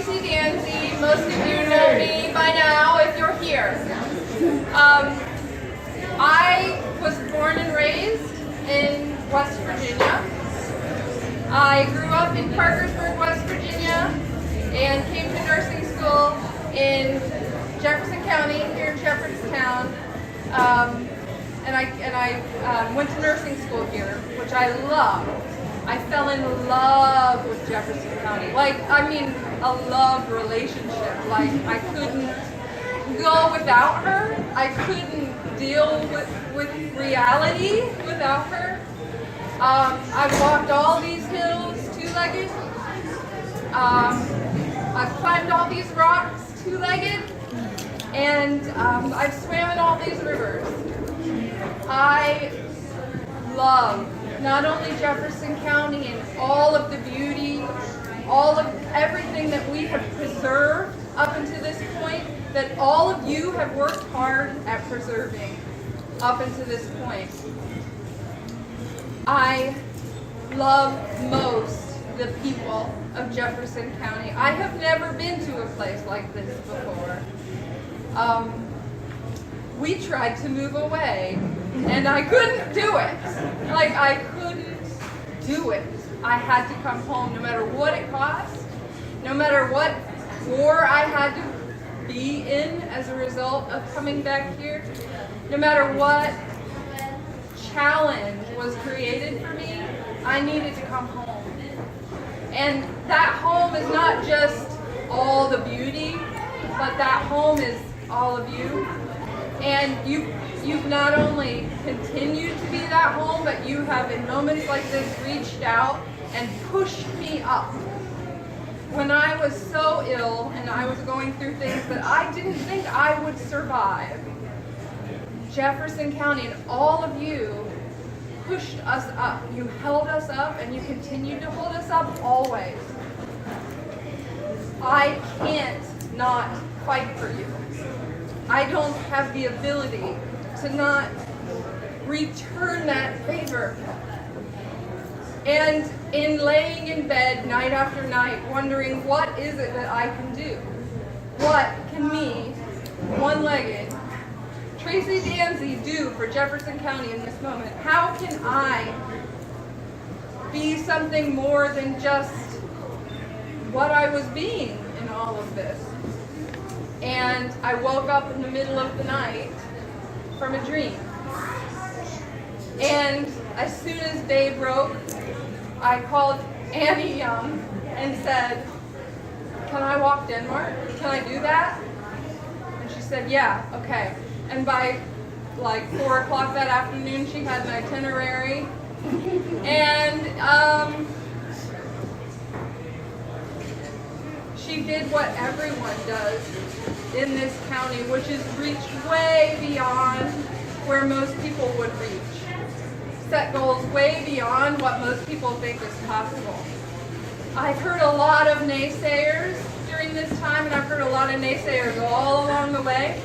Tracy Danzey. Most of you know me by now if you're here. I was born and raised in West Virginia. I grew up in Parkersburg, West Virginia, and came to nursing school in Jefferson County, here in Shepherdstown. And I went to nursing school here, which I loved. I fell in love with Jefferson County. A love relationship. I couldn't go without her. I couldn't deal with reality without her. I've walked all these hills two-legged. I've climbed all these rocks two-legged. And I've swam in all these rivers. I love not only Jefferson County and all of the beauty, all of everything that we have preserved up until this point, that all of you have worked hard at preserving up until this point. I love most the people of Jefferson County. I have never been to a place like this before. We tried to move away, and I couldn't do it. I couldn't do it. I had to come home no matter what it cost, no matter what war I had to be in as a result of coming back here, no matter what challenge was created for me, I needed to come home. And that home is not just all the beauty, but that home is all of you. And you've not only continued to be that home, but you have in moments like this reached out and pushed me up. When I was so ill and I was going through things that I didn't think I would survive, Jefferson County and all of you pushed us up. You held us up and you continue to hold us up always. I can't not fight for you. I don't have the ability to not return that favor. And in laying in bed night after night, wondering what is it that I can do? What can me, one-legged, Tracy Danzey do for Jefferson County in this moment? How can I be something more than just what I was being in all of this? And I woke up in the middle of the night from a dream. And as soon as day broke, I called Annie Young and said, "Can I walk Denmark? Can I do that?" And she said, "Yeah, okay." And by 4 o'clock that afternoon, she had an itinerary. And she did what everyone does in this county, which is reach way beyond where most people would reach. Set goals way beyond what most people think is possible. I've heard a lot of naysayers during this time, and I've heard a lot of naysayers all along the way.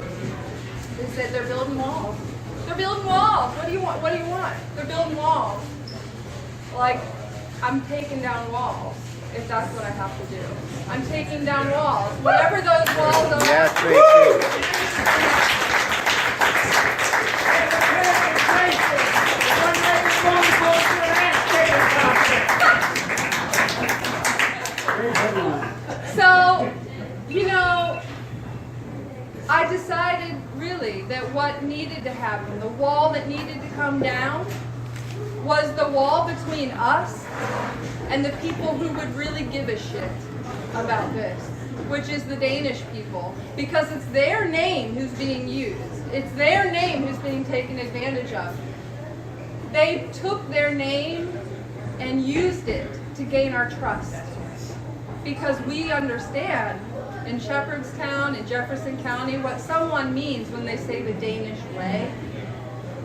They said they're building walls. They're building walls. What do you want? What do you want? They're building walls. I'm taking down walls. If that's what I have to do. I'm taking down walls. Whatever those walls are. Yeah, Tracy. So, I decided really that what needed to happen, the wall that needed to come down, was the wall between us and the people who would really give a shit about this, which is the Danish people, because it's their name who's being used. It's their name who's being taken advantage of. They took their name and used it to gain our trust, because we understand in Shepherdstown, in Jefferson County, what someone means when they say the Danish way.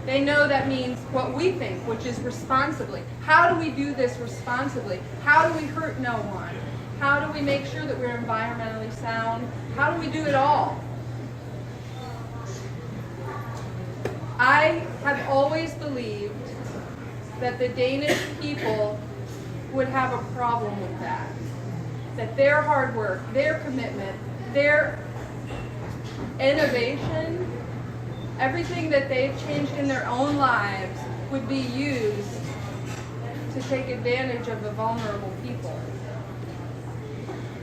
They know that means what we think, which is responsibly. How do we do this responsibly? How do we hurt no one? How do we make sure that we're environmentally sound? How do we do it all? I have always believed that the Danish people would have a problem with that that their hard work, their commitment, their innovation, everything that they've changed in their own lives would be used to take advantage of the vulnerable people.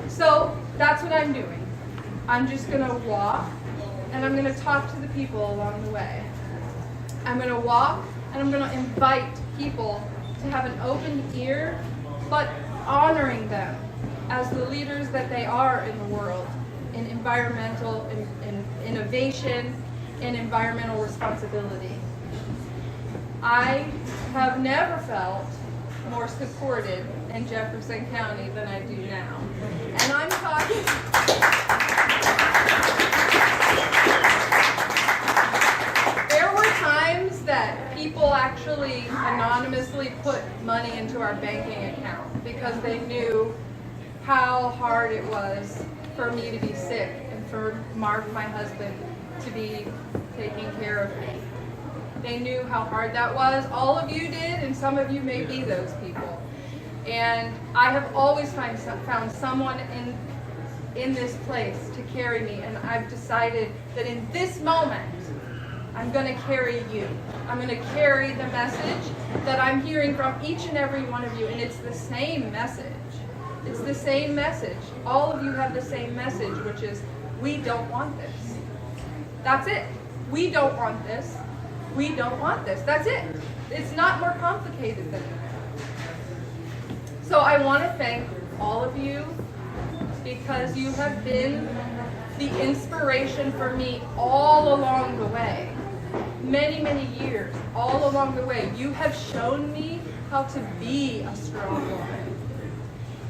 So that's what I'm doing. I'm just going to walk, and I'm going to talk to the people along the way. I'm going to walk, and I'm going to invite people to have an open ear, but honoring them as the leaders that they are in the world, in environmental in innovation, and environmental responsibility. I have never felt more supported in Jefferson County than I do now. And I'm talking... There were times that people actually anonymously put money into our banking account because they knew how hard it was for me to be sick and for Mark, my husband, to be taking care of me. They knew how hard that was. All of you did, and some of you may be those people. And I have always found someone in this place to carry me, and I've decided that in this moment, I'm going to carry you. I'm going to carry the message that I'm hearing from each and every one of you, and it's the same message. It's the same message. All of you have the same message, which is, we don't want this. That's it. We don't want this. We don't want this. That's it. It's not more complicated than that. So I want to thank all of you because you have been the inspiration for me all along the way. Many, many years, all along the way. You have shown me how to be a strong woman.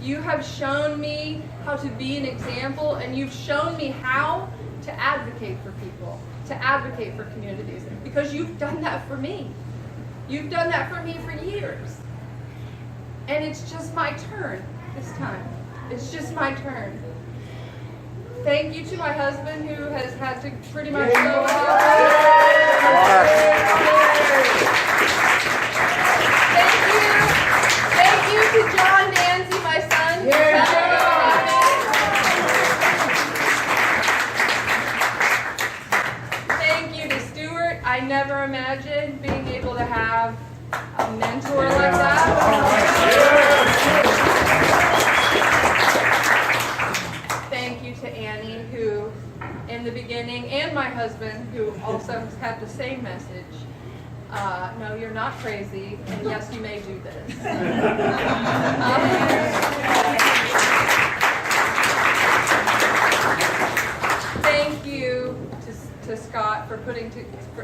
You have shown me how to be an example, and you've shown me how to advocate for people, to advocate for communities, because you've done that for me. You've done that for me for years. And it's just my turn this time. It's just my turn. Thank you to my husband who has had to pretty much go out. Thank you to John Danzey, my son. Thank you to Stuart. I never imagined being able to have a mentor like that. Thank you to Annie, who in the beginning, and my husband, who also has had the same message. No, you're not crazy, and yes, you may do this. Thank you to Scott for putting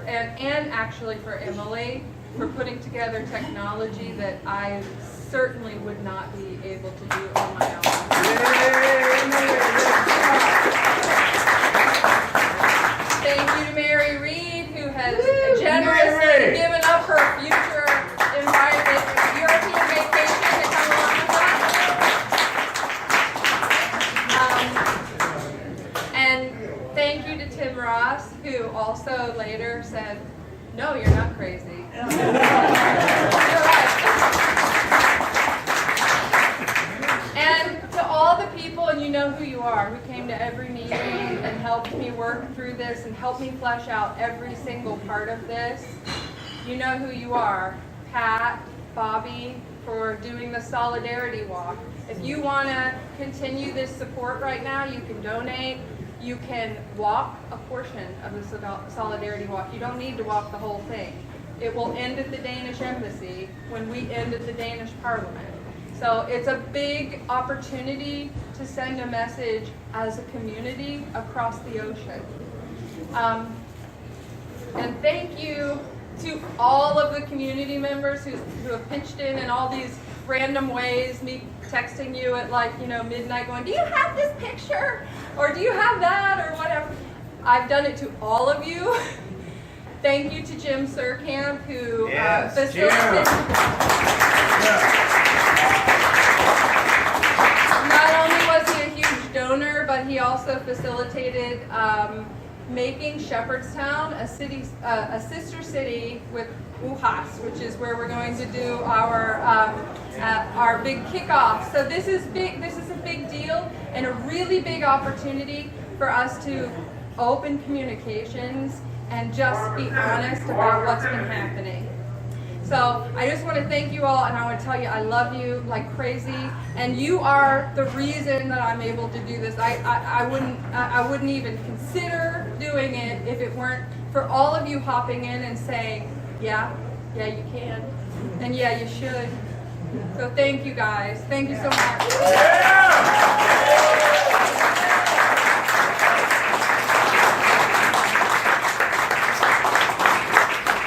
and actually for Emily for putting together technology that I certainly would not be able to do on my own. Thank you to Mary Reed, who has generously given up her future European vacation to come along with us. And thank you to Tim Ross, who also later said, "No, you're not crazy." You're right. And to all the people, and you know who you are, who came to every meeting and helped me work through this and helped me flesh out every single part of this, you know who you are. Pat, Bobby, for doing the Solidarity Walk. If you want to continue this support right now, you can donate. You can walk a portion of the Solidarity Walk. You don't need to walk the whole thing. It will end at the Danish Embassy when we end at the Danish Parliament. So it's a big opportunity to send a message as a community across the ocean. And thank you to all of the community members who have pitched in all these random ways, me texting you at midnight going, "Do you have this picture?" Or "Do you have that?" or whatever. I've done it to all of you. Thank you to Jim Surkamp, who facilitated. Not only was he a huge donor, but he also facilitated making Shepherdstown a sister city with Wuhas, which is where we're going to do our big kickoff. So this is big. This is a big deal really big opportunity for us to open communications and just be honest about what's been happening. So I just want to thank you all, and I want to tell you I love you like crazy, and you are the reason that I'm able to do this. I wouldn't even consider doing it if it weren't for all of you hopping in and saying, yeah, you can, and yeah, you should. So thank you guys. Thank you so much.